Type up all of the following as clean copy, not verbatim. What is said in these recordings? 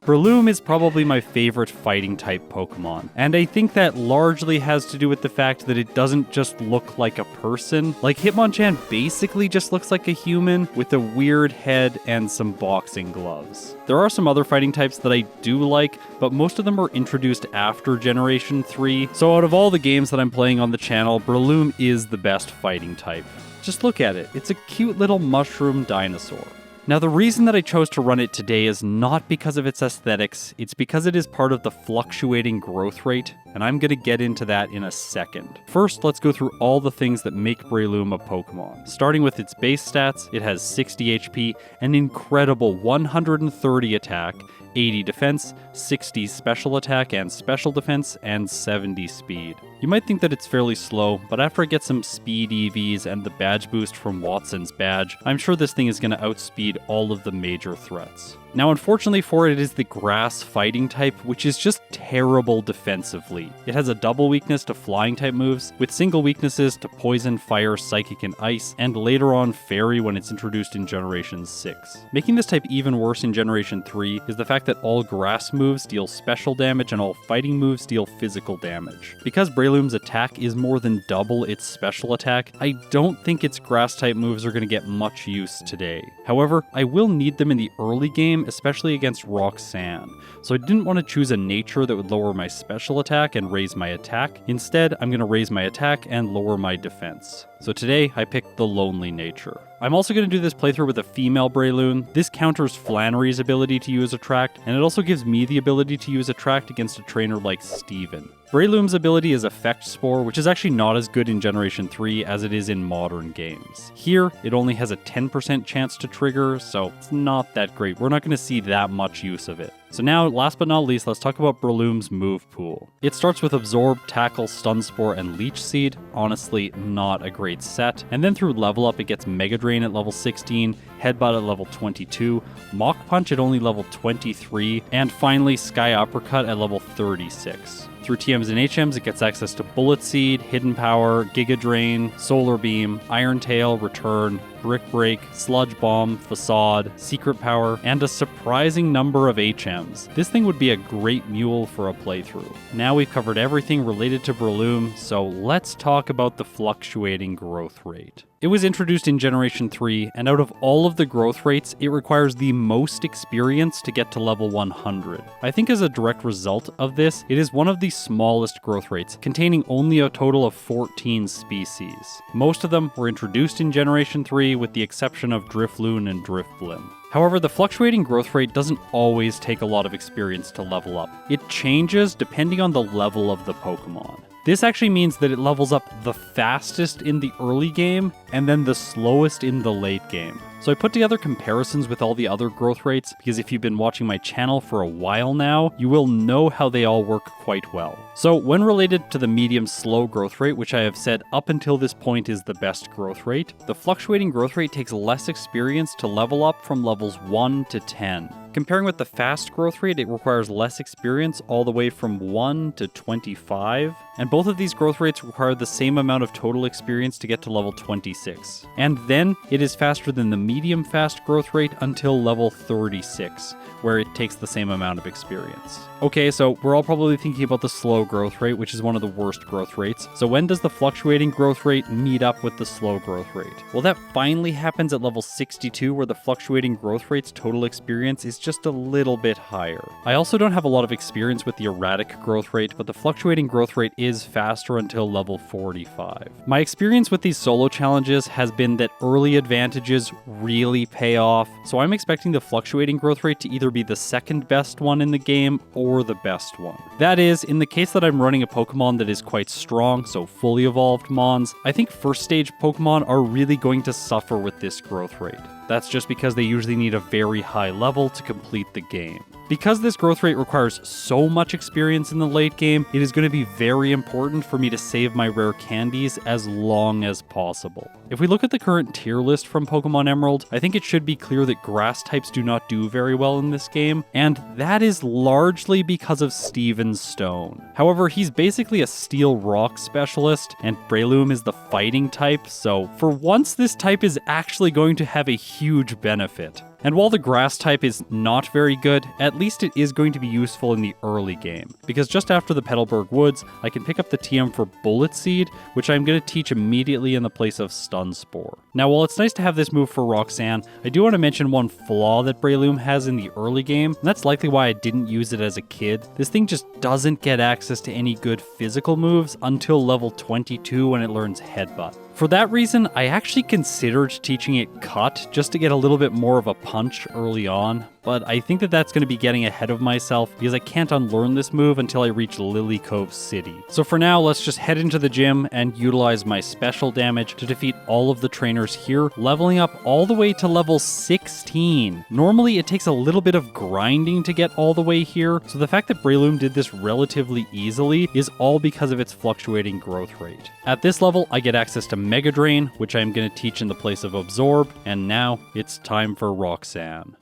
Breloom is probably my favorite fighting type Pokemon, and I think that largely has to do with the fact that it doesn't just look like a person. Like, Hitmonchan basically just looks like a human with a weird head and some boxing gloves. There are some other fighting types that I do like, but most of them were introduced after Generation 3, so out of all the games that I'm playing on the channel, Breloom is the best fighting type. Just look at it, it's a cute little mushroom dinosaur. Now, the reason that I chose to run it today is not because of its aesthetics, it's because it is part of the fluctuating growth rate, and I'm going to get into that in a second. First, let's go through all the things that make Breloom a Pokemon. Starting with its base stats, it has 60 HP, an incredible 130 attack, 80 defense, 60 special attack and special defense, and 70 speed. You might think that it's fairly slow, but after I get some speed EVs and the badge boost from Watson's badge, I'm sure this thing is going to outspeed all of the major threats. Now, unfortunately for it is the grass fighting type, which is just terrible defensively. It has a double weakness to flying type moves, with single weaknesses to poison, fire, psychic, and ice, and later on fairy when it's introduced in Generation 6. Making this type even worse in Generation 3 is the fact that all grass moves deal special damage and all fighting moves deal physical damage. Because Breloom's attack is more than double its special attack, I don't think its grass type moves are going to get much use today. However, I will need them in the early game, especially against Roxanne, so I didn't want to choose a nature that would lower my special attack and raise my attack. Instead, I'm going to raise my attack and lower my defense. So today, I picked the Lonely nature. I'm also going to do this playthrough with a female Breloom. This counters Flannery's ability to use Attract, and it also gives me the ability to use Attract against a trainer like Steven. Breloom's ability is Effect Spore, which is actually not as good in Generation 3 as it is in modern games. Here, it only has a 10% chance to trigger, so it's not that great. We're not going to see that much use of it. So now, last but not least, let's talk about Breloom's move pool. It starts with Absorb, Tackle, Stun Spore, and Leech Seed. Honestly, not a great set. And then through level up, it gets Mega Drain at level 16, Headbutt at level 22, Mach Punch at only level 23, and finally Sky Uppercut at level 36. Through TMs and HMs, it gets access to Bullet Seed, Hidden Power, Giga Drain, Solar Beam, Iron Tail, Return, Brick Break, Sludge Bomb, Facade, Secret Power, and a surprising number of HMs. This thing would be a great mule for a playthrough. Now we've covered everything related to Breloom, so let's talk about the fluctuating growth rate. It was introduced in Generation 3, and out of all of the growth rates, it requires the most experience to get to level 100. I think as a direct result of this, it is one of the smallest growth rates, containing only a total of 14 species. Most of them were introduced in Generation 3, with the exception of Drifloon and Drifblim. However, the fluctuating growth rate doesn't always take a lot of experience to level up. It changes depending on the level of the Pokemon. This actually means that it levels up the fastest in the early game and then the slowest in the late game. So I put together comparisons with all the other growth rates because if you've been watching my channel for a while now, you will know how they all work quite well. So when related to the medium slow growth rate, which I have said up until this point is the best growth rate, the fluctuating growth rate takes less experience to level up from levels 1 to 10. Comparing with the fast growth rate, it requires less experience all the way from 1 to 25, and both of these growth rates require the same amount of total experience to get to level 26. And then it is faster than the medium fast growth rate until level 36, where it takes the same amount of experience. Okay, so we're all probably thinking about the slow growth rate, which is one of the worst growth rates. So when does the fluctuating growth rate meet up with the slow growth rate? Well, that finally happens at level 62, where the fluctuating growth rate's total experience is just a little bit higher. I also don't have a lot of experience with the erratic growth rate, but the fluctuating growth rate is faster until level 45. My experience with these solo challenges has been that early advantages really pay off, so I'm expecting the fluctuating growth rate to either be the second best one in the game or the best one. That is, in the case that I'm running a Pokemon that is quite strong, so fully evolved Mons, I think first stage Pokemon are really going to suffer with this growth rate. That's just because they usually need a very high level to complete the game. Because this growth rate requires so much experience in the late game, it is going to be very important for me to save my rare candies as long as possible. If we look at the current tier list from Pokemon Emerald, I think it should be clear that grass types do not do very well in this game, and that is largely because of Steven Stone. However, he's basically a steel rock specialist, and Breloom is the fighting type, so for once this type is actually going to have a huge benefit. And while the grass type is not very good, at least it is going to be useful in the early game, because just after the Petalburg Woods, I can pick up the TM for Bullet Seed, which I'm going to teach immediately in the place of Stun Spore. Now, while it's nice to have this move for Roxanne, I do want to mention one flaw that Breloom has in the early game, and that's likely why I didn't use it as a kid. This thing just doesn't get access to any good physical moves until level 22 when it learns Headbutt. For that reason, I actually considered teaching it Cut just to get a little bit more of a punch early on, but I think that that's going to be getting ahead of myself because I can't unlearn this move until I reach Lily Cove City. So for now, let's just head into the gym and utilize my special damage to defeat all of the trainers here, leveling up all the way to level 16. Normally, it takes a little bit of grinding to get all the way here, so the fact that Breloom did this relatively easily is all because of its fluctuating growth rate. At this level, I get access to Mega Drain, which I'm going to teach in the place of Absorb, and now it's time for Roxanne.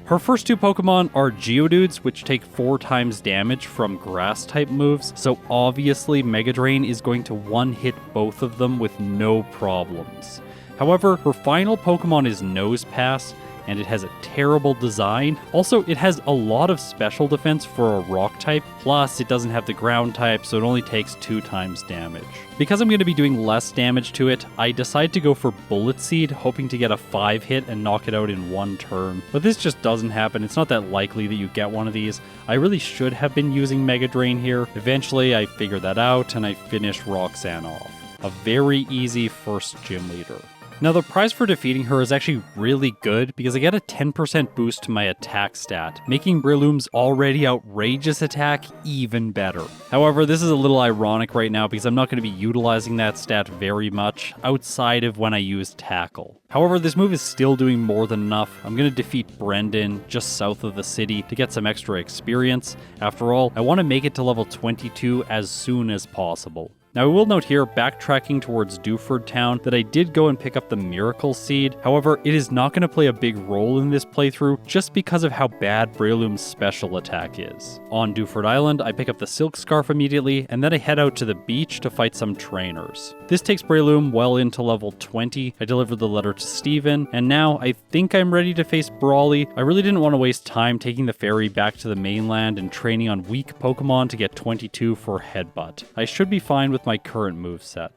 Her first two Pokemon are Geodudes, which take 4 times damage from grass-type moves, so obviously Mega Drain is going to one-hit both of them with no problems. However, her final Pokemon is Nosepass, and it has a terrible design. Also, it has a lot of special defense for a rock type, plus it doesn't have the ground type, so it only takes 2 times damage. Because I'm going to be doing less damage to it, I decide to go for Bullet Seed, hoping to get a 5-hit and knock it out in 1 turn. But this just doesn't happen. It's not that likely that you get one of these. I really should have been using Mega Drain here. Eventually, I figured that out, and I finished Roxanne off. A very easy first gym leader. Now, the prize for defeating her is actually really good because I get a 10% boost to my attack stat, making Breloom's already outrageous attack even better. However, this is a little ironic right now because I'm not going to be utilizing that stat very much outside of when I use Tackle. However, this move is still doing more than enough. I'm going to defeat Brendan just south of the city to get some extra experience. After all, I want to make it to level 22 as soon as possible. Now, I will note here, backtracking towards Dewford Town, that I did go and pick up the Miracle Seed. However, it is not going to play a big role in this playthrough just because of how bad Breloom's special attack is. On Dewford Island, I pick up the Silk Scarf immediately, and then I head out to the beach to fight some trainers. This takes Breloom well into level 20. I deliver the letter to Steven, and now I think I'm ready to face Brawly. I really didn't want to waste time taking the ferry back to the mainland and training on weak Pokemon to get 22 for Headbutt. I should be fine with my current moveset.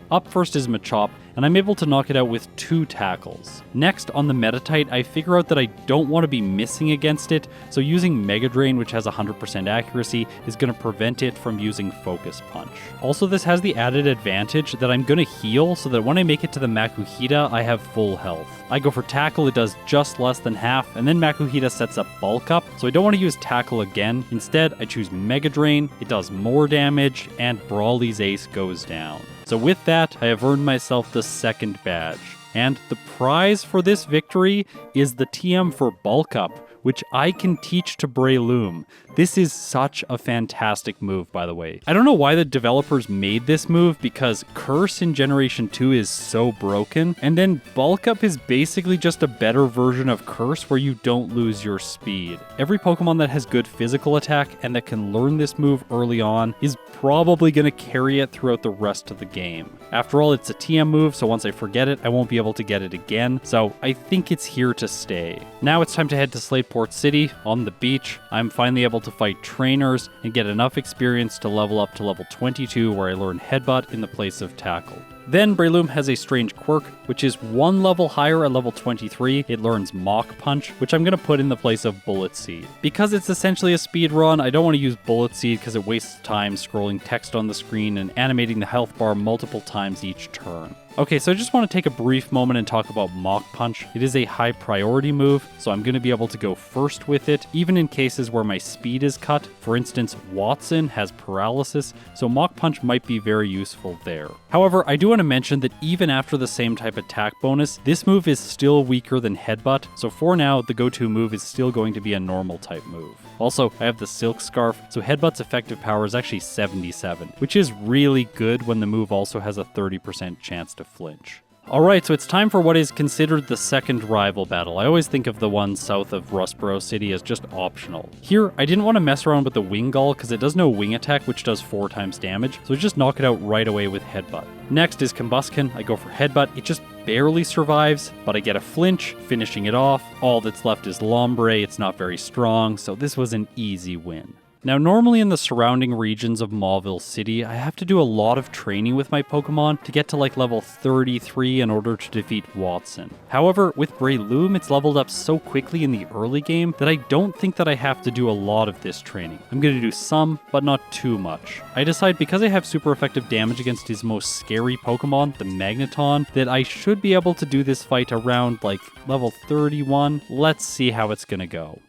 Up first is Machop, and I'm able to knock it out with 2 tackles. Next, on the Metatite, I figure out that I don't want to be missing against it, so using Mega Drain, which has 100% accuracy, is going to prevent it from using Focus Punch. Also, this has the added advantage that I'm going to heal so that when I make it to the Makuhita, I have full health. I go for Tackle, it does just less than half, and then Makuhita sets up Bulk Up, so I don't want to use Tackle again. Instead, I choose Mega Drain, it does more damage, and Brawly's ace goes down. So with that, I have earned myself the 2nd badge. And the prize for this victory is the TM for Bulk Up, which I can teach to Breloom. This is such a fantastic move, by the way. I don't know why the developers made this move because Curse in Generation 2 is so broken, and then Bulk Up is basically just a better version of Curse where you don't lose your speed. Every Pokemon that has good physical attack and that can learn this move early on is probably going to carry it throughout the rest of the game. After all, it's a TM move, so once I forget it, I won't be able to get it again, so I think it's here to stay. Now it's time to head to Slateport City. On the beach, I'm finally able to fight trainers and get enough experience to level up to level 22 where I learn Headbutt in the place of Tackle. Then Breloom has a strange quirk, which is 1 level higher at level 23. It learns Mach Punch, which I'm going to put in the place of Bullet Seed. Because it's essentially a speed run, I don't want to use Bullet Seed because it wastes time scrolling text on the screen and animating the health bar multiple times each turn. Okay, so I just want to take a brief moment and talk about Mach Punch. It is a high priority move, so I'm going to be able to go first with it, even in cases where my speed is cut. For instance, Watson has paralysis, so Mach Punch might be very useful there. However, I do want to mention that even after the same type attack bonus, this move is still weaker than Headbutt, so for now, the go-to move is still going to be a normal type move. Also, I have the Silk Scarf, so Headbutt's effective power is actually 77, which is really good when the move also has a 30% chance to flinch. Alright, so it's time for what is considered the second rival battle. I always think of the one south of Rustboro City as just optional. Here, I didn't want to mess around with the Wing Gull because it does no wing attack, which does 4 times damage, so I just knock it out right away with Headbutt. Next is Combusken. I go for Headbutt. It just barely survives, but I get a flinch, finishing it off. All that's left is Lombre. It's not very strong, so this was an easy win. Now, normally in the surrounding regions of Mauville City, I have to do a lot of training with my Pokemon to get to like level 33 in order to defeat Watson. However, with Breloom, it's leveled up so quickly in the early game that I don't think that I have to do a lot of this training. I'm going to do some, but not too much. I decide because I have super effective damage against his most scary Pokemon, the Magneton, that I should be able to do this fight around like level 31. Let's see how it's going to go.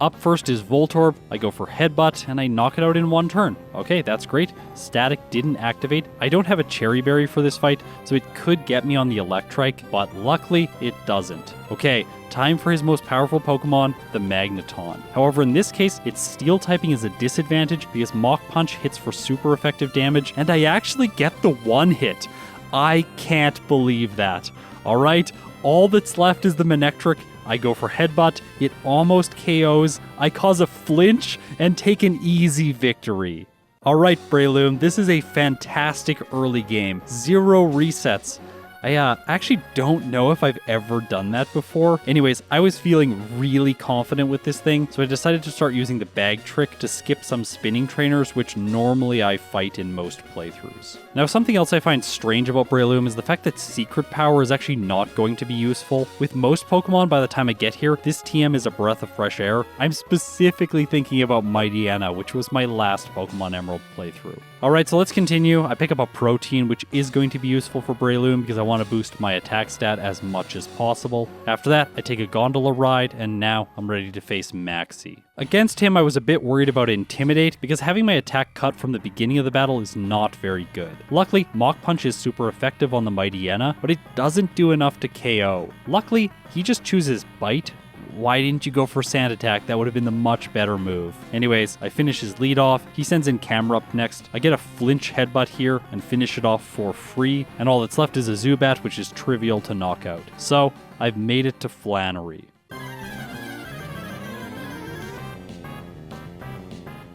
Up first is Voltorb. I go for Headbutt, and I knock it out in 1 turn. Okay, that's great. Static didn't activate. I don't have a Cherry Berry for this fight, so it could get me on the Electrike, but luckily, it doesn't. Okay, time for his most powerful Pokemon, the Magneton. However, in this case, its Steel typing is a disadvantage because Mach Punch hits for super effective damage, and I actually get the 1-hit. I can't believe that. Alright, all that's left is the Manectric. I go for Headbutt, it almost KOs, I cause a flinch, and take an easy victory. Alright Breloom, this is a fantastic early game. 0 resets. I actually don't know if I've ever done that before. Anyways, I was feeling really confident with this thing, so I decided to start using the bag trick to skip some spinning trainers, which normally I fight in most playthroughs. Now, something else I find strange about Breloom is the fact that Secret Power is actually not going to be useful. With most Pokemon, by the time I get here, this TM is a breath of fresh air. I'm specifically thinking about Mightyena, which was my last Pokemon Emerald playthrough. Alright, so let's continue. I pick up a Protein, which is going to be useful for Breloom because I want to boost my attack stat as much as possible. After that, I take a Gondola ride, and now I'm ready to face Maxie. Against him, I was a bit worried about Intimidate because having my attack cut from the beginning of the battle is not very good. Luckily, Mach Punch is super effective on the Mightyena, but it doesn't do enough to KO. Luckily, he just chooses Bite. Why didn't you go for Sand Attack? That would have been the much better move. Anyways, I finish his lead off. He sends in Camerupt next. I get a flinch Headbutt here and finish it off for free. And all that's left is a Zubat, which is trivial to knock out. So, I've made it to Flannery.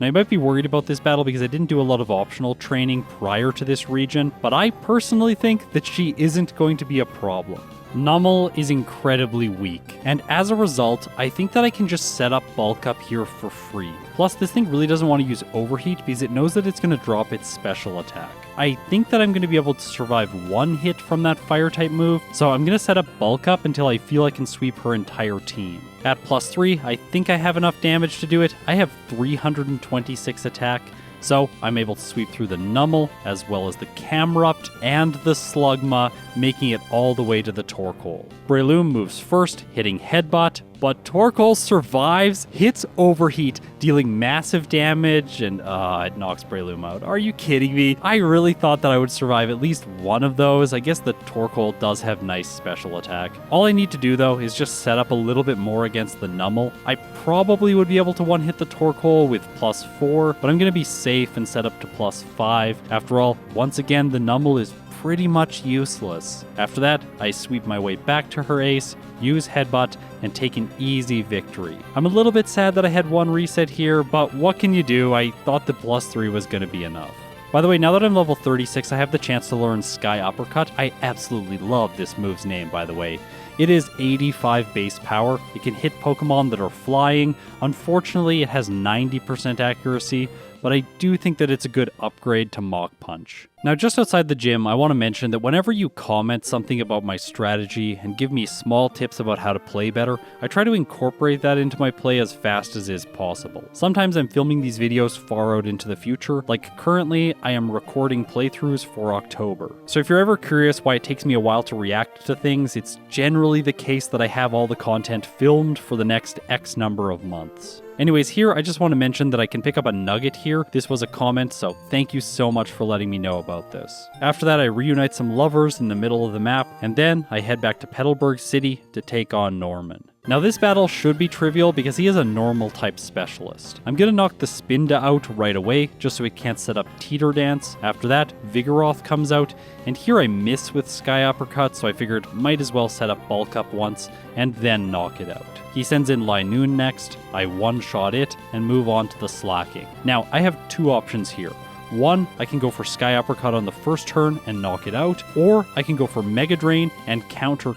Now, you might be worried about this battle because I didn't do a lot of optional training prior to this region, but I personally think that she isn't going to be a problem. Numel is incredibly weak, and as a result, I think that I can just set up Bulk Up here for free. Plus, this thing really doesn't want to use Overheat because it knows that it's going to drop its special attack. I think that I'm going to be able to survive 1 hit from that Fire-type move, so I'm going to set up Bulk Up until I feel I can sweep her entire team. At +3, I think I have enough damage to do it. I have 326 attack. So I'm able to sweep through the Numel, as well as the Camerupt and the Slugma, making it all the way to the Torkoal. Breloom moves first, hitting Headbutt, but Torkoal survives, hits Overheat, dealing massive damage, and it knocks Breloom out. Are you kidding me? I really thought that I would survive at least one of those. I guess the Torkoal does have nice special attack. All I need to do, though, is just set up a little bit more against the Numel. I probably would be able to one-hit the Torkoal with +4, but I'm going to be safe and set up to +5. After all, once again, the Numel is pretty much useless. After that, I sweep my way back to her ace, use Headbutt, and take an easy victory. I'm a little bit sad that I had 1 reset here, but what can you do? I thought the +3 was going to be enough. By the way, now that I'm level 36, I have the chance to learn Sky Uppercut. I absolutely love this move's name, by the way. It is 85 base power. It can hit Pokemon that are flying. Unfortunately, it has 90% accuracy, but I do think that it's a good upgrade to Mach Punch. Now, just outside the gym, I want to mention that whenever you comment something about my strategy and give me small tips about how to play better, I try to incorporate that into my play as fast as is possible. Sometimes I'm filming these videos far out into the future, like currently I am recording playthroughs for October. So if you're ever curious why it takes me a while to react to things, it's generally the case that I have all the content filmed for the next X number of months. Anyways, here I just want to mention that I can pick up a nugget here. This was a comment, so thank you so much for letting me know about this. After that, I reunite some lovers in the middle of the map, and then I head back to Petalburg City to take on Norman. Now this battle should be trivial because he is a normal type specialist. I'm gonna knock the Spinda out right away just so he can't set up Teeter Dance. After that, Vigoroth comes out, and here I miss with Sky Uppercut, so I figured might as well set up Bulk Up once and then knock it out. He sends in Linoon next, I one-shot it, and move on to the Slacking. Now, I have two options here. One, I can go for Sky Uppercut on the first turn and knock it out, or I can go for Mega Drain and counter,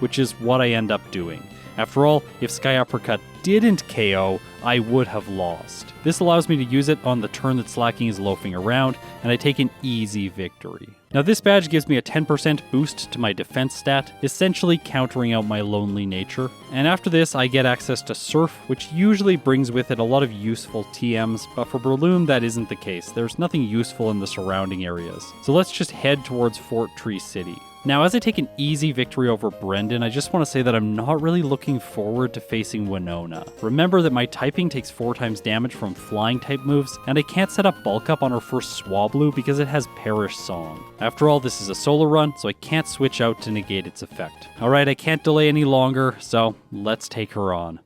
which is what I end up doing. After all, if Sky Uppercut didn't KO, I would have lost. This allows me to use it on the turn that Slacking is loafing around, and I take an easy victory. Now this badge gives me a 10% boost to my defense stat, essentially countering out my lonely nature. And after this, I get access to Surf, which usually brings with it a lot of useful TMs, but for Breloom that isn't the case. There's nothing useful in the surrounding areas. So let's just head towards Fort Tree City. Now, as I take an easy victory over Brendan, I just want to say that I'm not really looking forward to facing Winona. Remember that my typing takes 4 times damage from flying type moves, and I can't set up Bulk Up on her first Swablu because it has Perish Song. After all, this is a solo run, so I can't switch out to negate its effect. Alright, I can't delay any longer, so let's take her on.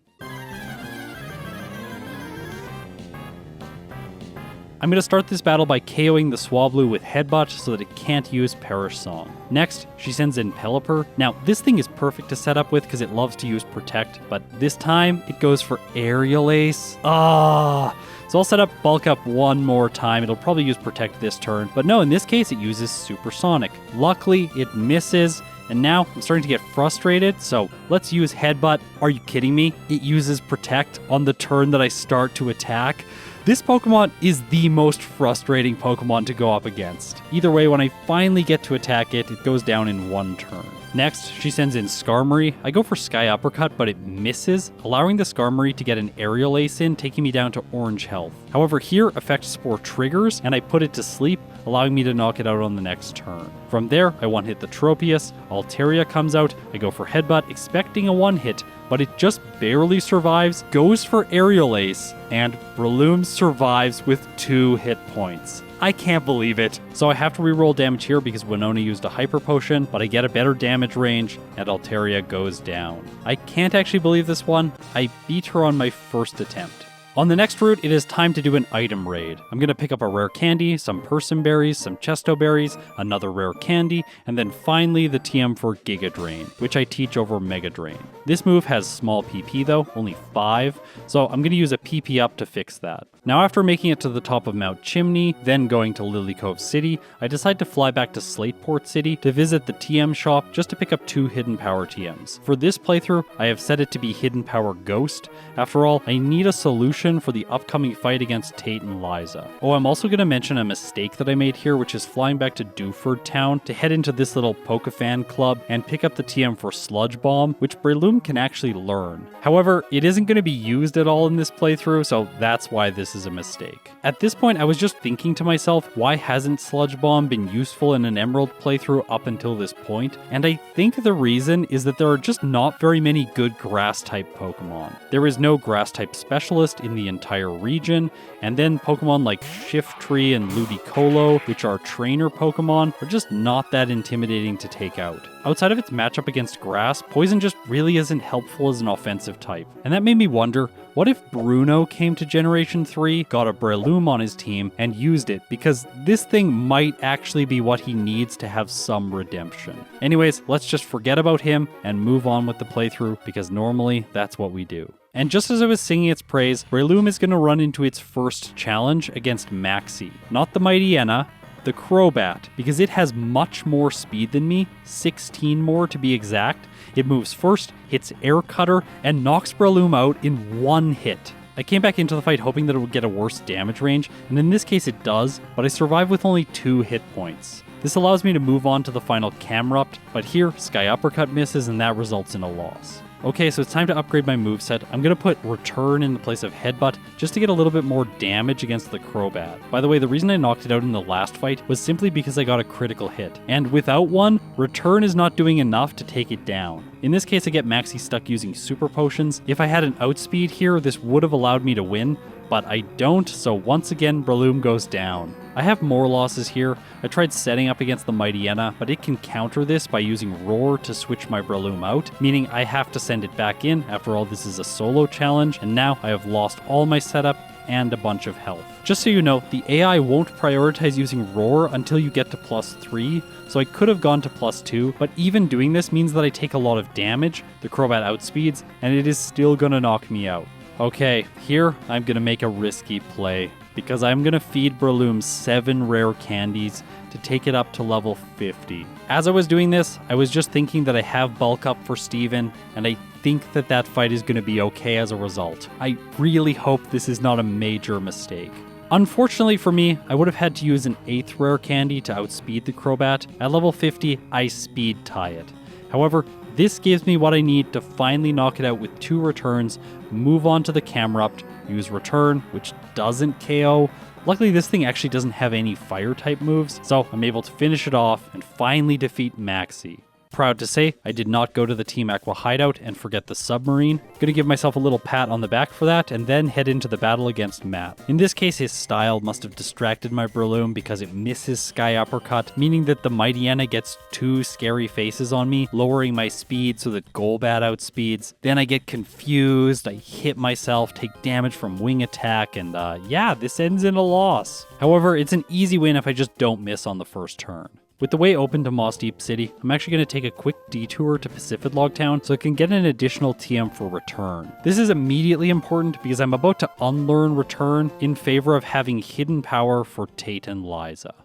I'm going to start this battle by KOing the Swablu with Headbutt so that it can't use Perish Song. Next, she sends in Pelipper. Now, this thing is perfect to set up with because it loves to use Protect, but this time it goes for Aerial Ace. So I'll set up Bulk Up one more time. It'll probably use Protect this turn, but no, in this case it uses Supersonic. Luckily, it misses. And now I'm starting to get frustrated, so let's use Headbutt. Are you kidding me? It uses Protect on the turn that I start to attack. This Pokemon is the most frustrating Pokemon to go up against. Either way, when I finally get to attack it, it goes down in one turn. Next, she sends in Skarmory. I go for Sky Uppercut, but it misses, allowing the Skarmory to get an Aerial Ace in, taking me down to orange health. However, here, Effect Spore triggers, and I put it to sleep, allowing me to knock it out on the next turn. From there, I one-hit the Tropius, Altaria comes out, I go for Headbutt, expecting a one-hit, but it just barely survives, goes for Aerial Ace, and Breloom survives with 2 hit points. I can't believe it. So I have to reroll damage here because Winona used a Hyper Potion, but I get a better damage range, and Altaria goes down. I can't actually believe this one. I beat her on my first attempt. On the next route, it is time to do an item raid. I'm going to pick up a rare candy, some Persim Berries, some Chesto Berries, another rare candy, and then finally the TM for Giga Drain, which I teach over Mega Drain. This move has small PP though, only 5, so I'm going to use a PP up to fix that. Now after making it to the top of Mount Chimney, then going to Lily Cove City, I decide to fly back to Slateport City to visit the TM shop just to pick up 2 Hidden Power TMs. For this playthrough, I have set it to be Hidden Power Ghost. After all, I need a solution for the upcoming fight against Tate and Liza. Oh, I'm also going to mention a mistake that I made here, which is flying back to Dewford Town to head into this little Pokefan club and pick up the TM for Sludge Bomb, which Breloom can actually learn. However, it isn't going to be used at all in this playthrough, so that's why this is a mistake. At this point, I was just thinking to myself, why hasn't Sludge Bomb been useful in an Emerald playthrough up until this point? And I think the reason is that there are just not very many good Grass-type Pokemon. There is no Grass-type specialist in the entire region, and then Pokemon like Shiftry and Ludicolo, which are trainer Pokemon, are just not that intimidating to take out. Outside of its matchup against Grass, Poison just really isn't helpful as an offensive type. And that made me wonder, what if Bruno came to Generation 3, got a Breloom on his team, and used it? Because this thing might actually be what he needs to have some redemption. Anyways, let's just forget about him and move on with the playthrough, because normally that's what we do. And just as I was singing its praise, Breloom is going to run into its first challenge against Maxie. Not the Mighty Enna, the Crobat, because it has much more speed than me, 16 more to be exact. It moves first, hits Air Cutter, and knocks Breloom out in 1 hit. I came back into the fight hoping that it would get a worse damage range, and in this case it does, but I survive with only 2 hit points. This allows me to move on to the final Camerupt, but here Sky Uppercut misses and that results in a loss. Okay, so it's time to upgrade my moveset. I'm going to put Return in the place of Headbutt just to get a little bit more damage against the Crobat. By the way, the reason I knocked it out in the last fight was simply because I got a critical hit. And without one, Return is not doing enough to take it down. In this case, I get Maxie stuck using Super Potions. If I had an Outspeed here, this would have allowed me to win, but I don't, so once again, Breloom goes down. I have more losses here. I tried setting up against the Mightyena, but it can counter this by using Roar to switch my Breloom out, meaning I have to send it back in. After all, this is a solo challenge, and now I have lost all my setup and a bunch of health. Just so you know, the AI won't prioritize using Roar until you get to +3, so I could have gone to +2, but even doing this means that I take a lot of damage, the Crobat outspeeds, and it is still gonna knock me out. Okay, here I'm gonna make a risky play, because I'm gonna feed Breloom 7 rare candies to take it up to level 50. As I was doing this, I was just thinking that I have bulk up for Steven, and I think that that fight is gonna be okay as a result. I really hope this is not a major mistake. Unfortunately for me, I would have had to use an 8th rare candy to outspeed the Crobat. At level 50, I speed tie it. However, this gives me what I need to finally knock it out with 2 returns, move on to the Camerupt, use Return, which doesn't KO. Luckily, this thing actually doesn't have any fire-type moves, so I'm able to finish it off and finally defeat Maxie. Proud to say, I did not go to the Team Aqua hideout and forget the submarine. Gonna give myself a little pat on the back for that, and then head into the battle against Matt. In this case, his style must have distracted my Breloom because it misses Sky Uppercut, meaning that the Mightyena gets 2 scary faces on me, lowering my speed so that Golbat outspeeds. Then I get confused, I hit myself, take damage from Wing Attack, and yeah, this ends in a loss. However, it's an easy win if I just don't miss on the first turn. With the way open to Moss Deep City, I'm actually going to take a quick detour to Pacific Log Town so I can get an additional TM for Return. This is immediately important because I'm about to unlearn Return in favor of having Hidden Power for Tate and Liza.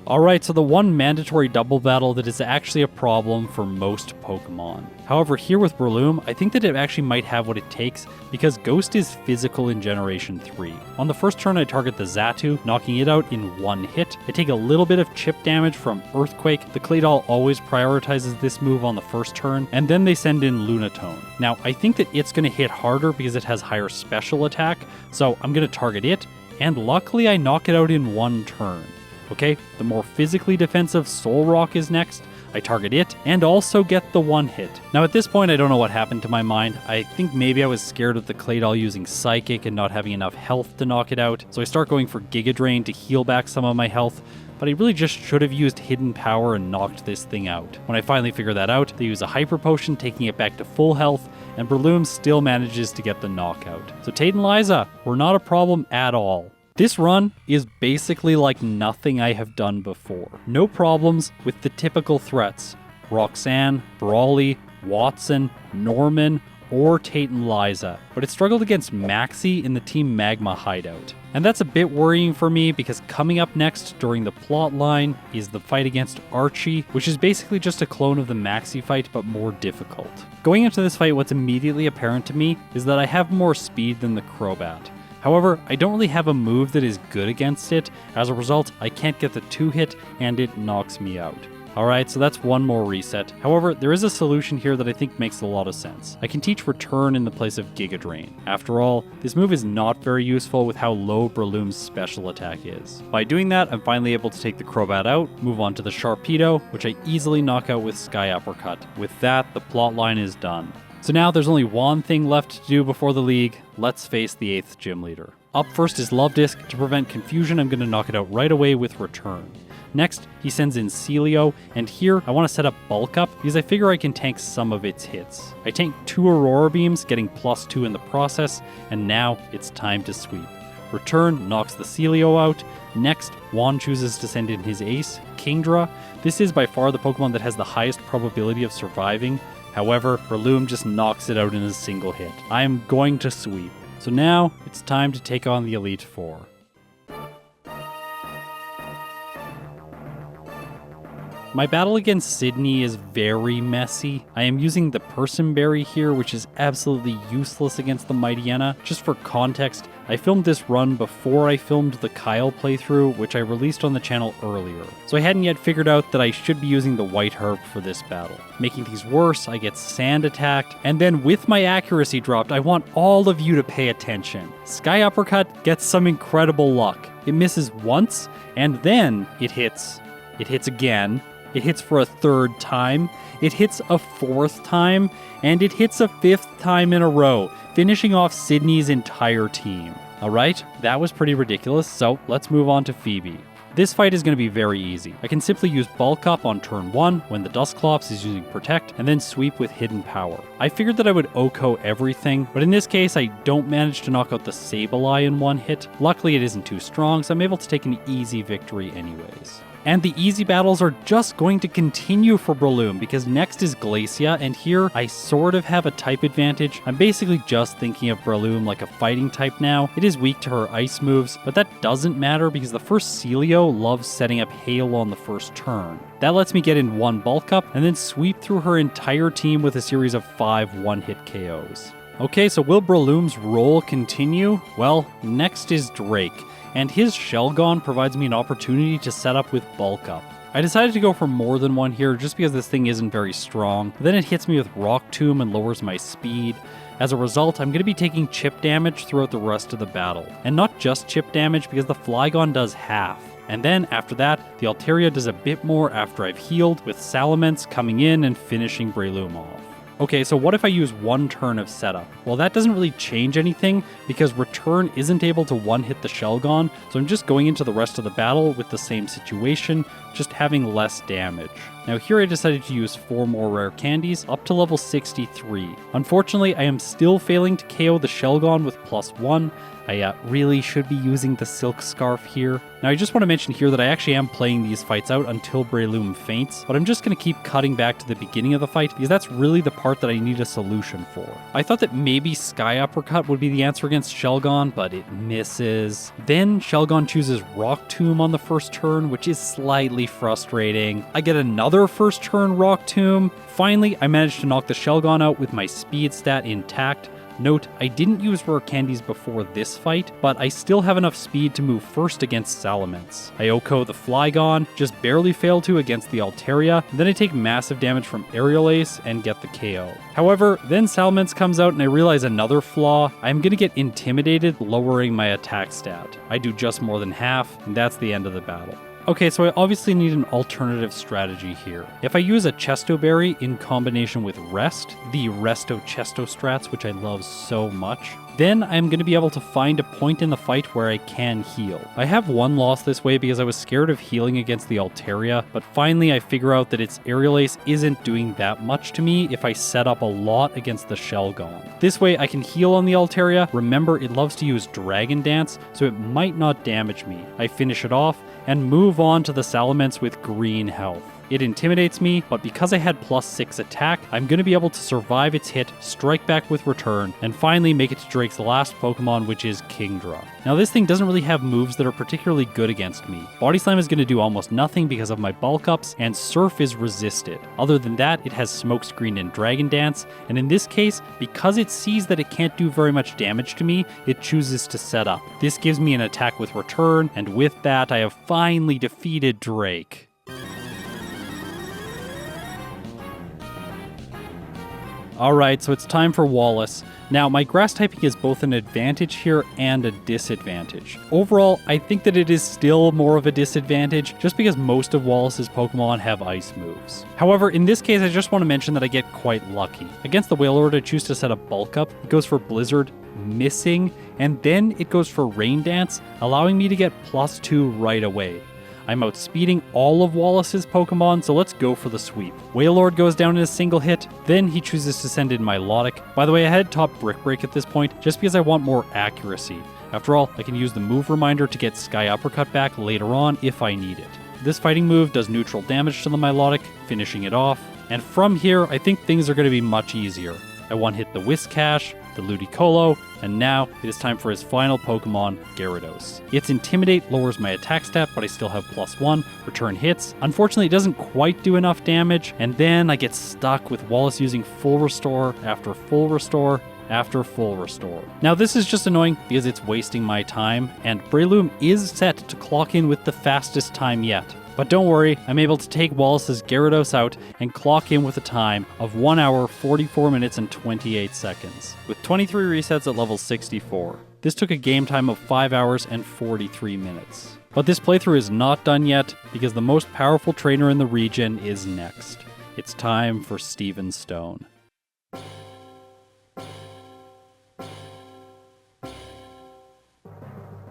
Alright, so the one mandatory double battle that is actually a problem for most Pokemon. However, here with Breloom, I think that it actually might have what it takes because Ghost is physical in Generation 3. On the first turn, I target the Xatu, knocking it out in 1 hit. I take a little bit of chip damage from Earthquake. The Claydol always prioritizes this move on the first turn, and then they send in Lunatone. Now, I think that it's going to hit harder because it has higher special attack, so I'm going to target it, and luckily I knock it out in 1 turn. Okay, the more physically defensive Solrock is next. I target it and also get the 1 hit. Now at this point I don't know what happened to my mind. I think maybe I was scared of the Claydol using Psychic and not having enough health to knock it out, so I start going for Giga Drain to heal back some of my health, but I really just should have used Hidden Power and knocked this thing out. When I finally figure that out, they use a Hyper Potion, taking it back to full health, and Breloom still manages to get the knockout. So Tate and Liza were not a problem at all. This run is basically like nothing I have done before. No problems with the typical threats. Roxanne, Brawly, Watson, Norman, or Tate and Liza. But it struggled against Maxie in the Team Magma hideout. And that's a bit worrying for me because coming up next during the plot line is the fight against Archie, which is basically just a clone of the Maxie fight but more difficult. Going into this fight, what's immediately apparent to me is that I have more speed than the Crobat. However, I don't really have a move that is good against it. As a result, I can't get the 2-hit and it knocks me out. Alright, so that's one more reset. However, there is a solution here that I think makes a lot of sense. I can teach Return in the place of Giga Drain. After all, this move is not very useful with how low Breloom's special attack is. By doing that, I'm finally able to take the Crobat out, move on to the Sharpedo, which I easily knock out with Sky Uppercut. With that, the plotline is done. So now there's only one thing left to do before the league. Let's face the 8th gym leader. Up first is Love Disc. To prevent confusion, I'm going to knock it out right away with Return. Next, he sends in Celio, and here I want to set up Bulk Up because I figure I can tank some of its hits. I tank 2 Aurora Beams, getting +2 in the process, and now it's time to sweep. Return knocks the Celio out. Next, Juan chooses to send in his ace, Kingdra. This is by far the Pokemon that has the highest probability of surviving. However, Breloom just knocks it out in a single hit. I am going to sweep. So now, it's time to take on the Elite Four. My battle against Sydney is very messy. I am using the Person Berry here, which is absolutely useless against the Mightyena. Just for context, I filmed this run before I filmed the Kyle playthrough, which I released on the channel earlier. So I hadn't yet figured out that I should be using the White Herb for this battle. Making things worse, I get Sand attacked, and then with my accuracy dropped, I want all of you to pay attention. Sky Uppercut gets some incredible luck. It misses once, and then it hits. It hits again. It hits for a 3rd time, it hits a 4th time, and it hits a 5th time in a row, finishing off Sydney's entire team. Alright, that was pretty ridiculous, so let's move on to Phoebe. This fight is going to be very easy. I can simply use Bulk Up on turn 1 when the Dusclops is using Protect, and then sweep with Hidden Power. I figured that I would OHKO everything, but in this case I don't manage to knock out the Sableye in one hit. Luckily it isn't too strong, so I'm able to take an easy victory anyways. And the easy battles are just going to continue for Breloom because next is Glacia, and here I sort of have a type advantage. I'm basically just thinking of Breloom like a fighting type now. It is weak to her ice moves, but that doesn't matter because the first Celio loves setting up Hail on the first turn. That lets me get in one Bulk Up and then sweep through her entire team with a series of 5 one-hit KOs. Okay, so will Breloom's role continue? Well, next is Drake, and his Shelgon provides me an opportunity to set up with Bulk Up. I decided to go for more than one here just because this thing isn't very strong. Then it hits me with Rock Tomb and lowers my speed. As a result, I'm going to be taking chip damage throughout the rest of the battle. And not just chip damage because the Flygon does half. And then after that, the Altaria does a bit more after I've healed, with Salamence coming in and finishing Breloom off. Okay, so what if I use one turn of setup? Well, that doesn't really change anything because Return isn't able to one-hit the Shelgon, so I'm just going into the rest of the battle with the same situation, just having less damage. Now here I decided to use 4 more rare candies up to level 63. Unfortunately, I am still failing to KO the Shelgon with +1. I really should be using the Silk Scarf here. Now I just want to mention here that I actually am playing these fights out until Breloom faints, but I'm just going to keep cutting back to the beginning of the fight because that's really the part that I need a solution for. I thought that maybe Sky Uppercut would be the answer against Shelgon, but it misses. Then Shelgon chooses Rock Tomb on the first turn, which is slightly frustrating. I get another first turn Rock Tomb. Finally, I managed to knock the Shelgon out with my speed stat intact. Note, I didn't use rare candies before this fight, but I still have enough speed to move first against Salamence. I OHKO the Flygon, just barely fail to against the Altaria, then I take massive damage from Aerial Ace and get the KO. However, then Salamence comes out and I realize another flaw. I'm gonna get intimidated, lowering my attack stat. I do just more than half, and that's the end of the battle. Okay, so I obviously need an alternative strategy here. If I use a Chesto Berry in combination with Rest, the Resto Chesto strats, which I love so much, then I'm going to be able to find a point in the fight where I can heal. I have one loss this way because I was scared of healing against the Altaria, but finally I figure out that its Aerial Ace isn't doing that much to me if I set up a lot against the Shelgon. This way I can heal on the Altaria. Remember, it loves to use Dragon Dance, so it might not damage me. I finish it off and move on to the Salamence with green health. It intimidates me, but because I had +6 attack, I'm going to be able to survive its hit, strike back with Return, and finally make it to Drake's last Pokemon, which is Kingdra. Now this thing doesn't really have moves that are particularly good against me. Body Slam is going to do almost nothing because of my bulk ups, and Surf is resisted. Other than that, it has Smokescreen and Dragon Dance, and in this case, because it sees that it can't do very much damage to me, it chooses to set up. This gives me an attack with Return, and with that, I have finally defeated Drake. Alright, so it's time for Wallace. Now, my grass typing is both an advantage here and a disadvantage. Overall, I think that it is still more of a disadvantage, just because most of Wallace's Pokemon have ice moves. However, in this case, I just want to mention that I get quite lucky. Against the Wailord, I choose to set a Bulk Up. It goes for Blizzard, missing, and then it goes for Rain Dance, allowing me to get +2 right away. I'm outspeeding all of Wallace's Pokemon, so let's go for the sweep. Wailord goes down in a single hit, then he chooses to send in Milotic. By the way, I had top Brick Break at this point, just because I want more accuracy. After all, I can use the move reminder to get Sky Uppercut back later on if I need it. This fighting move does neutral damage to the Milotic, finishing it off. And from here, I think things are going to be much easier. I one-hit the Whiscash, the Ludicolo, and now it is time for his final Pokemon, Gyarados. Its Intimidate lowers my attack stat, but I still have +1. Return hits. Unfortunately, it doesn't quite do enough damage, and then I get stuck with Wallace using Full Restore after Full Restore after Full Restore. Now this is just annoying because it's wasting my time, and Breloom is set to clock in with the fastest time yet. But don't worry, I'm able to take Wallace's Gyarados out and clock in with a time of 1 hour, 44 minutes, and 28 seconds, with 23 resets at level 64. This took a game time of 5 hours and 43 minutes. But this playthrough is not done yet, because the most powerful trainer in the region is next. It's time for Steven Stone.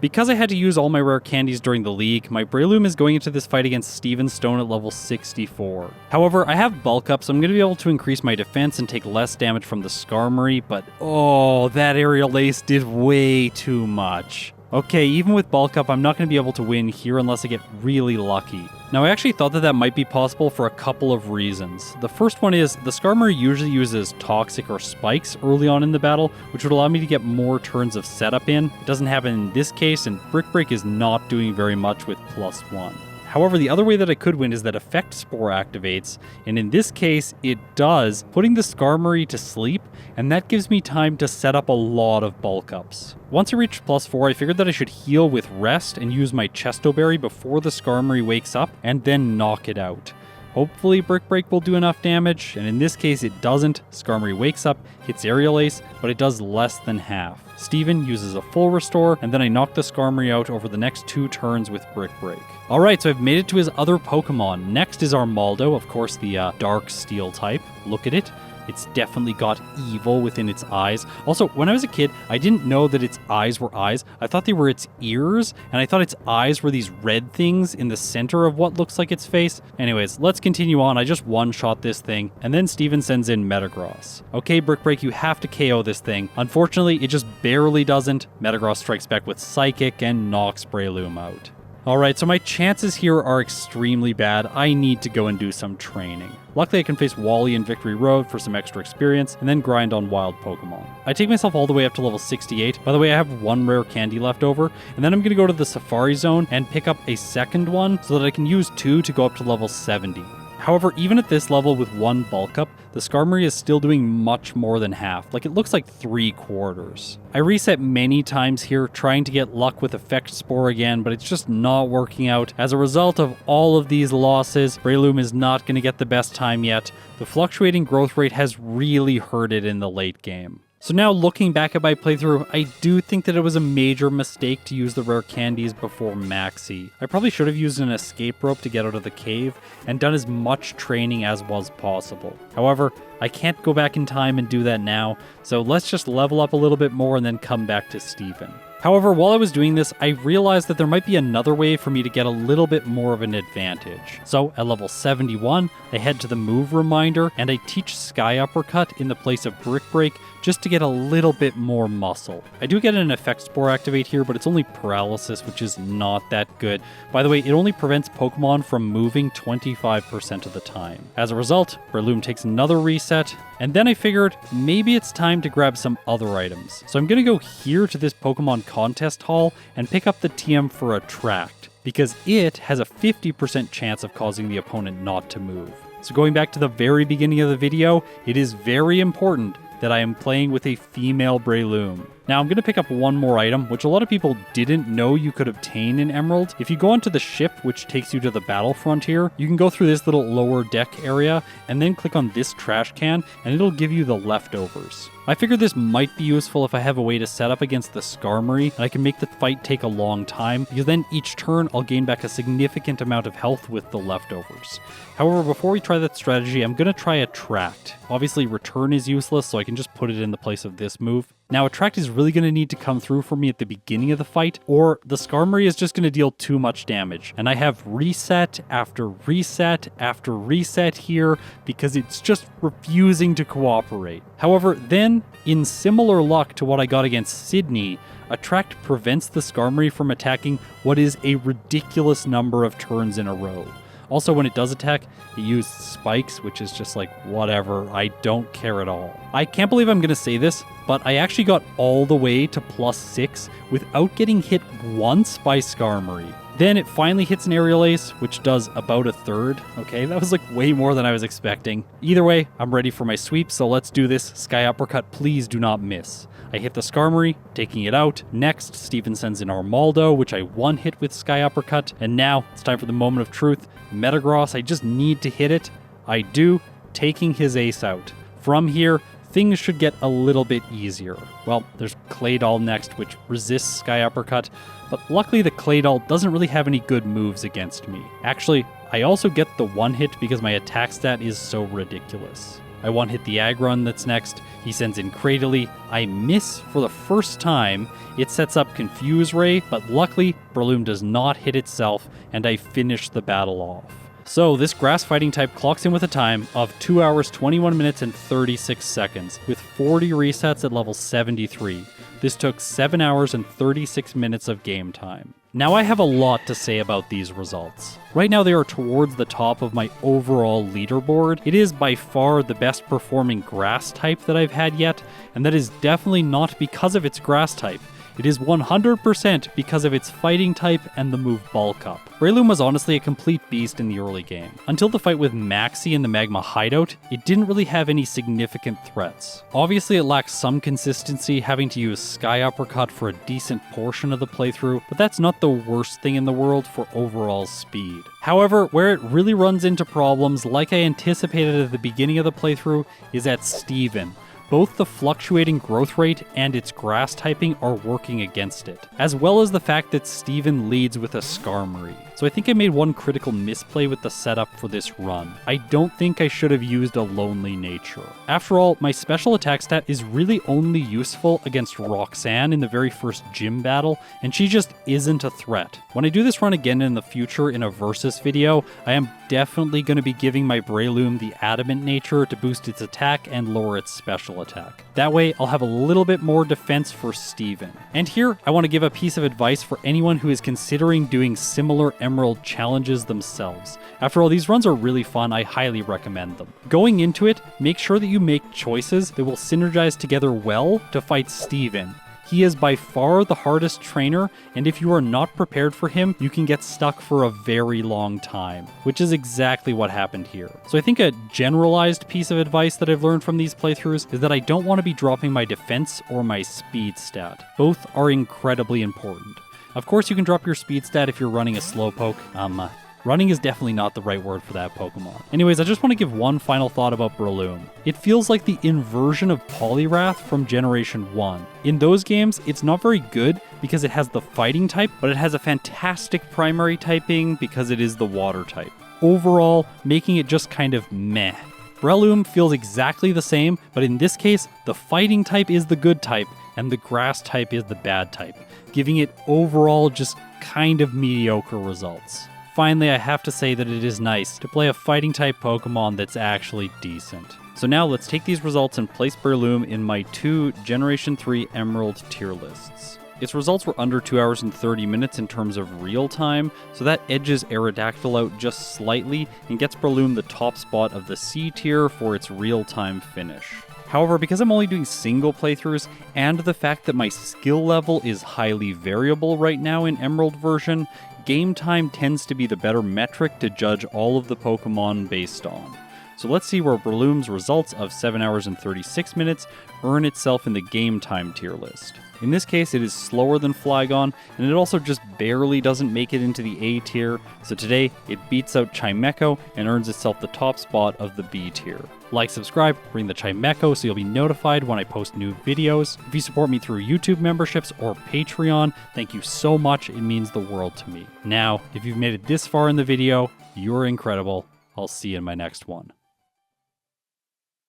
Because I had to use all my rare candies during the league, my Breloom is going into this fight against Steven Stone at level 64. However, I have bulk up, so I'm going to be able to increase my defense and take less damage from the Skarmory, but oh, that aerial ace did way too much. Okay, even with bulk up, I'm not going to be able to win here unless I get really lucky. Now, I actually thought that might be possible for a couple of reasons. The first one is, the Skarmory usually uses Toxic or Spikes early on in the battle, which would allow me to get more turns of setup in. It doesn't happen in this case, and Brick Break is not doing very much with +1. However, the other way that I could win is that Effect Spore activates, and in this case, it does, putting the Skarmory to sleep, and that gives me time to set up a lot of bulk ups. Once I reached +4, I figured that I should heal with Rest and use my Chesto Berry before the Skarmory wakes up, and then knock it out. Hopefully Brick Break will do enough damage, and in this case it doesn't. Skarmory wakes up, hits Aerial Ace, but it does less than half. Steven uses a full restore, and then I knock the Skarmory out over the next 2 turns with Brick Break. Alright, so I've made it to his other Pokemon. Next is Armaldo, of course the Dark Steel type. Look at it. It's definitely got evil within its eyes. Also, when I was a kid, I didn't know that its eyes were eyes. I thought they were its ears, and I thought its eyes were these red things in the center of what looks like its face. Anyways, let's continue on. I just one-shot this thing, and then Steven sends in Metagross. Okay, Brick Break, you have to KO this thing. Unfortunately, it just barely doesn't. Metagross strikes back with Psychic and knocks Breloom out. Alright, so my chances here are extremely bad. I need to go and do some training. Luckily, I can face Wally in Victory Road for some extra experience, and then grind on wild Pokemon. I take myself all the way up to level 68. By the way, I have 1 rare candy left over, and then I'm going to go to the Safari Zone and pick up a second one so that I can use 2 to go up to level 70. However, even at this level with 1 bulk up, the Skarmory is still doing much more than half. Like, it looks like 3/4. I reset many times here trying to get luck with Effect Spore again, but it's just not working out. As a result of all of these losses, Breloom is not going to get the best time yet. The fluctuating growth rate has really hurt it in the late game. So now looking back at my playthrough, I do think that it was a major mistake to use the rare candies before Maxi. I probably should have used an escape rope to get out of the cave and done as much training as was possible. However, I can't go back in time and do that now, so let's just level up a little bit more and then come back to Steven. However, while I was doing this, I realized that there might be another way for me to get a little bit more of an advantage. So at level 71, I head to the move reminder and I teach Sky Uppercut in the place of Brick Break just to get a little bit more muscle. I do get an Effect Spore activate here, but it's only paralysis, which is not that good. By the way, it only prevents Pokemon from moving 25% of the time. As a result, Breloom takes another reset, and then I figured maybe it's time to grab some other items. So I'm going to go here to this Pokemon Contest Hall and pick up the TM for Attract, because it has a 50% chance of causing the opponent not to move. So going back to the very beginning of the video, it is very important that I am playing with a female Breloom. Now I'm going to pick up one more item, which a lot of people didn't know you could obtain in Emerald. If you go onto the ship, which takes you to the battle frontier, you can go through this little lower deck area and then click on this trash can and it'll give you the leftovers. I figured this might be useful if I have a way to set up against the Skarmory and I can make the fight take a long time, because then each turn I'll gain back a significant amount of health with the leftovers. However, before we try that strategy, I'm going to try Attract. Obviously Return is useless, so I can just put it in the place of this move. Now Attract is really going to need to come through for me at the beginning of the fight, or the Skarmory is just going to deal too much damage. And I have reset after reset after reset here because it's just refusing to cooperate. However, then, in similar luck to what I got against Sydney, Attract prevents the Skarmory from attacking what is a ridiculous number of turns in a row. Also, when it does attack, it uses spikes, which is just like, whatever, I don't care at all. I can't believe I'm going to say this, but I actually got all the way to +6 without getting hit once by Skarmory. Then it finally hits an Aerial Ace, which does about a third. Okay, that was like way more than I was expecting. Either way, I'm ready for my sweep, so let's do this. Sky Uppercut, please do not miss. I hit the Skarmory, taking it out. Next, Steven sends in Armaldo, which I one-hit with Sky Uppercut. And now, it's time for the moment of truth. Metagross, I just need to hit it. I do, taking his ace out. From here, things should get a little bit easier. Well, there's Claydol next, which resists Sky Uppercut, but luckily the Claydol doesn't really have any good moves against me. Actually, I also get the one hit because my attack stat is so ridiculous. I one-hit the Aggron that's next. He sends in Cradily. I miss for the first time. It sets up Confuse Ray, but luckily, Breloom does not hit itself, and I finish the battle off. So this grass fighting type clocks in with a time of 2 hours, 21 minutes, and 36 seconds, with 40 resets at level 73. This took 7 hours and 36 minutes of game time. Now I have a lot to say about these results. Right now they are towards the top of my overall leaderboard. It is by far the best performing grass type that I've had yet, and that is definitely not because of its grass type. It is 100% because of its fighting type and the move Bulk Up. Breloom was honestly a complete beast in the early game. Until the fight with Maxie in the Magma Hideout, it didn't really have any significant threats. Obviously it lacks some consistency, having to use Sky Uppercut for a decent portion of the playthrough, but that's not the worst thing in the world for overall speed. However, where it really runs into problems, like I anticipated at the beginning of the playthrough, is at Steven. Both the fluctuating growth rate and its grass typing are working against it, as well as the fact that Steven leads with a Skarmory. So I think I made one critical misplay with the setup for this run. I don't think I should have used a Lonely Nature. After all, my special attack stat is really only useful against Roxanne in the very first gym battle, and she just isn't a threat. When I do this run again in the future in a versus video, I am definitely going to be giving my Breloom the Adamant Nature to boost its attack and lower its special attack. That way, I'll have a little bit more defense for Steven. And here, I want to give a piece of advice for anyone who is considering doing similar Emerald challenges themselves. After all, these runs are really fun, I highly recommend them. Going into it, make sure that you make choices that will synergize together well to fight Steven. He is by far the hardest trainer, and if you are not prepared for him, you can get stuck for a very long time, which is exactly what happened here. So I think a generalized piece of advice that I've learned from these playthroughs is that I don't want to be dropping my defense or my speed stat. Both are incredibly important. Of course, you can drop your speed stat if you're running a Slowpoke. Running is definitely not the right word for that Pokemon. Anyways, I just want to give one final thought about Breloom. It feels like the inversion of Poliwrath from Generation 1. In those games, it's not very good because it has the fighting type, but it has a fantastic primary typing because it is the water type. Overall, making it just kind of meh. Breloom feels exactly the same, but in this case, the fighting type is the good type, and the grass type is the bad type, giving it overall just kind of mediocre results. Finally, I have to say that it is nice to play a fighting type Pokemon that's actually decent. So now let's take these results and place Breloom in my 2 Generation 3 Emerald tier lists. Its results were under 2 hours and 30 minutes in terms of real time, so that edges Aerodactyl out just slightly and gets Breloom the top spot of the C tier for its real-time finish. However, because I'm only doing single playthroughs, and the fact that my skill level is highly variable right now in Emerald version, game time tends to be the better metric to judge all of the Pokemon based on. So let's see where Breloom's results of 7 hours and 36 minutes earn itself in the game time tier list. In this case, it is slower than Flygon, and it also just barely doesn't make it into the A tier, so today it beats out Chimecho and earns itself the top spot of the B tier. Like, subscribe, ring the Chimecho so you'll be notified when I post new videos. If you support me through YouTube memberships or Patreon, thank you so much, it means the world to me. Now, if you've made it this far in the video, you're incredible. I'll see you in my next one.